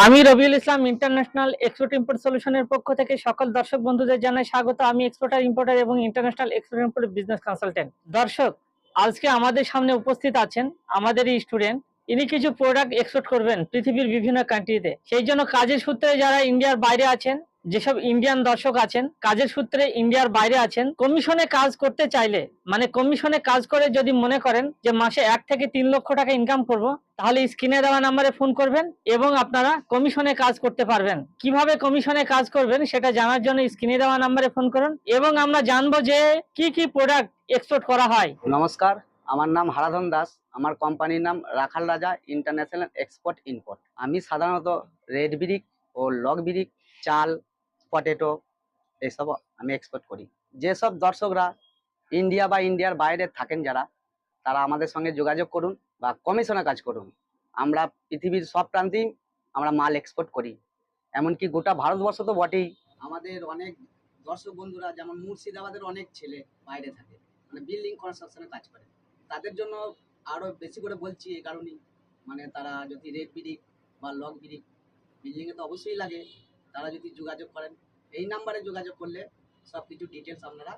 আমি Rabiul Islam international export import সলিউশনের পক্ষ থেকে সকল দর্শক বন্ধুদের জানাই স্বাগত। আমি এক্সপোর্টার ইম্পোর্টার এবং international export import business consultant. দর্শক, আজকে আমাদের সামনে উপস্থিত আছেন আমাদেরই স্টুডেন্ট। ইনি কিছু প্রোডাক্ট এক্সপোর্ট করবেন পৃথিবীর বিভিন্ন কান্ট্রিতে। সেই জন্য কাজের সূত্রে যারা ইন্ডিয়ার বাইরে আছেন, যেসব ইন্ডিয়ান দর্শক আছেন কাজের সূত্রে ইন্ডিয়ার বাইরে আছেন, কমিশনে কাজ করতে চাইলে, মানে কমিশনে কাজ করে যদি মনে করেন যে মাসে 1 থেকে 3 লক্ষ টাকা ইনকাম করব, তাহলে স্ক্রিনে দেওয়া নাম্বারে ফোন করবেন এবং আপনারা কমিশনে কাজ করতে পারবেন। কিভাবে কমিশনে কাজ করবেন সেটা জানার জন্য স্ক্রিনে দেওয়া নাম্বারে ফোন করুন এবং আমরা জানবো যে কি কি প্রোডাক্ট এক্সপোর্ট করা হয়। নমস্কার, আমার নাম হারাধন দাস। আমার কোম্পানির নাম রাখাল রাজা ইন্টারন্যাশনাল এক্সপোর্ট ইম্পোর্ট। আমি সাধারণত রেড ব্রিক ও লগ ব্রিক, চাল, পটেটো এইসব আমি এক্সপোর্ট করি। যেসব দর্শকরা ইন্ডিয়া বা ইন্ডিয়ার বাইরে থাকেন যারা, তারা আমাদের সঙ্গে যোগাযোগ করুন বা কমিশনে কাজ করুন। আমরা পৃথিবীর সব প্রান্তেই আমরা মাল এক্সপোর্ট করি, এমনকি গোটা ভারতবর্ষ তো বটেই। আমাদের অনেক দর্শক বন্ধুরা, যেমন মুর্শিদাবাদের অনেক ছেলে বাইরে থাকে, মানে বিল্ডিং কনস্ট্রাকশনে কাজ করে। তাদের জন্য আরো বেশি করে বলছি এই কারণেই, মানে তারা যদি রেড ব্রিক বা লগ ব্রিক, বিল্ডিংয়ে তো অবশ্যই লাগে, তারা যদি যোগাযোগ করেন, এই নাম্বারে যোগাযোগ করলে সবকিছু ডিটেলস আপনারা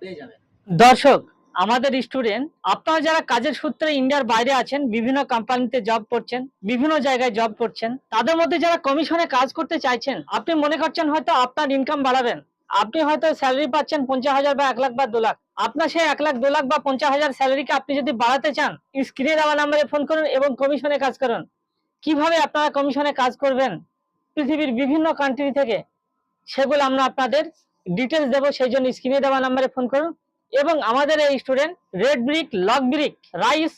পেয়ে যাবেন। দর্শক, আমাদের স্টুডেন্ট, আপনারা যারা কাজের সূত্রে ইন্ডিয়ার বাইরে আছেন, বিভিন্ন কোম্পানিতে জব করছেন, বিভিন্ন জায়গায় জব করছেন, তাদের মধ্যে যারা কমিশনে কাজ করতে চাইছেন, আপনি মনে করছেন হয়তো আপনার ইনকাম বাড়াবেন, আপনি হয়তো স্যালারি পাচ্ছেন 50,000 বা 1 লাখ বা 2 লাখ। আপনার সেই 1 লাখ 2 লাখ বা 50,000 স্যালারিকে আপনি যদি বাড়াতে চান, স্ক্রিনে দেওয়া নাম্বারে ফোন করুন এবং কমিশনে কাজ করুন। কিভাবে আপনারা কমিশনে কাজ করবেন পৃথিবীর বিভিন্ন কান্ট্রি থেকে, সেগুলো আমরা আপনাদের ডিটেলস দেবো। সেই জন্য স্ক্রিনে দেওয়া নাম্বারে ফোন করুন এবং আমাদের এই student red brick, log brick, rice,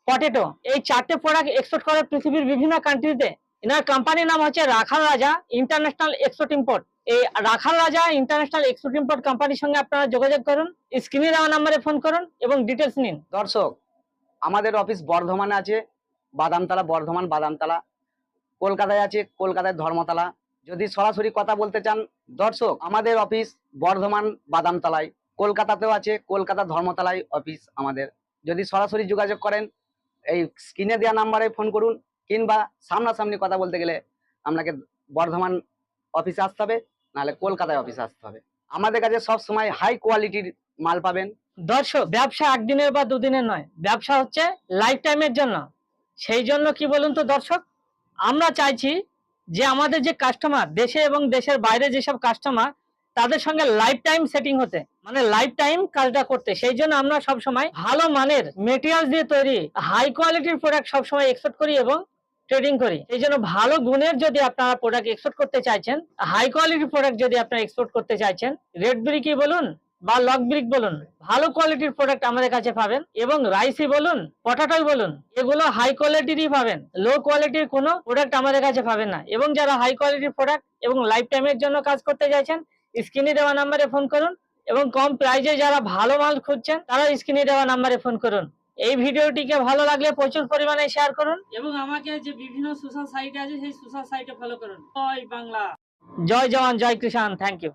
potato এই 4টে প্রোডাক্ট এক্সপোর্ট করে পৃথিবীর বিভিন্ন কান্ট্রিতে। এনার কোম্পানির নাম হচ্ছে রাখাল রাজা ইন্টারন্যাশনাল এক্সপোর্ট ইম্পোর্ট। এই রাখাল রাজা ইন্টারন্যাশনাল এক্সপোর্ট ইম্পোর্ট কোম্পানির সঙ্গে আপনারা যোগাযোগ করুন, স্ক্রিনে দেওয়া নাম্বারে ফোন করুন এবং ডিটেলস নিন। দর্শক, আমাদের অফিস বর্ধমানে আছে, বাদামতলা, বর্ধমান বাদামতলা। কলকাতায় আছে, কলকাতায় ধর্মতলা। যদি সরাসরি কথা বলতে চান দর্শক, আমাদের অফিস বর্ধমান বাদামতলায়। কলকাতাতেও আছে, কলকাতা ধর্মতলায় অফিস আমাদের। যদি সরাসরি যোগাযোগ করেন, এই স্ক্রিনে দেওয়া নাম্বারে ফোন করুন, কিংবা সামনাসামনি কথা বলতে গেলে আপনাকে বর্ধমান অফিসে আসতে হবে, নাহলে কলকাতায় অফিসে আসতে হবে। আমাদের কাছে সব সময় হাই কোয়ালিটির মাল পাবেন। দর্শক, ব্যবসা একদিনের বা দুদিনের নয়, ব্যবসা হচ্ছে লাইফ টাইমের জন্য। সেই জন্য কি বলুন তো দর্শক, আমরা চাইছি যে আমাদের যে কাস্টমার, দেশে এবং দেশের বাইরে যেসব কাস্টমার, তাদের সঙ্গে লাইফ টাইম সেটিং হতে, মানে লাইফ টাইম কাজটা করতে। সেই জন্য আমরা সবসময় ভালো মানের মেটেরিয়ালস দিয়ে তৈরি হাই কোয়ালিটির প্রোডাক্ট সবসময় এক্সপোর্ট করি এবং ট্রেডিং করি। এই জন্য ভালো গুণের যদি আপনারা প্রোডাক্ট এক্সপোর্ট করতে চাইছেন, হাই কোয়ালিটির প্রোডাক্ট যদি আপনারা এক্সপোর্ট করতে চাইছেন, রেড ব্রিকই বলুন বা লক ব্রিক বলুন, ভালো কোয়ালিটির প্রোডাক্ট আমাদের কাছে পাবেন। এবং রাইসই বলুন, পটাটোই বলুন, এগুলো হাই কোয়ালিটিরই পাবেন, লো কোয়ালিটির কোনো প্রোডাক্ট আমাদের কাছে পাবেন না। এবং যারা হাই কোয়ালিটির প্রোডাক্ট এবং লাইফ টাইমের জন্য কাজ করতে চাইছেন, স্ক্রিনে দেওয়া নাম্বারে ফোন করুন এবং কম প্রাইজে যারা ভালো মাল খুঁজছেন, তারা স্ক্রিনে দেওয়া নাম্বারে ফোন করুন। এই ভিডিওটিকে ভালো লাগলে প্রচুর পরিমাণে শেয়ার করুন এবং আমাকে যে বিভিন্ন সোশ্যাল সাইট আছে সেই সোশ্যাল সাইটে ফলো করুন। জয় বাংলা, জয় জওয়ান, জয় কিষান। Thank you.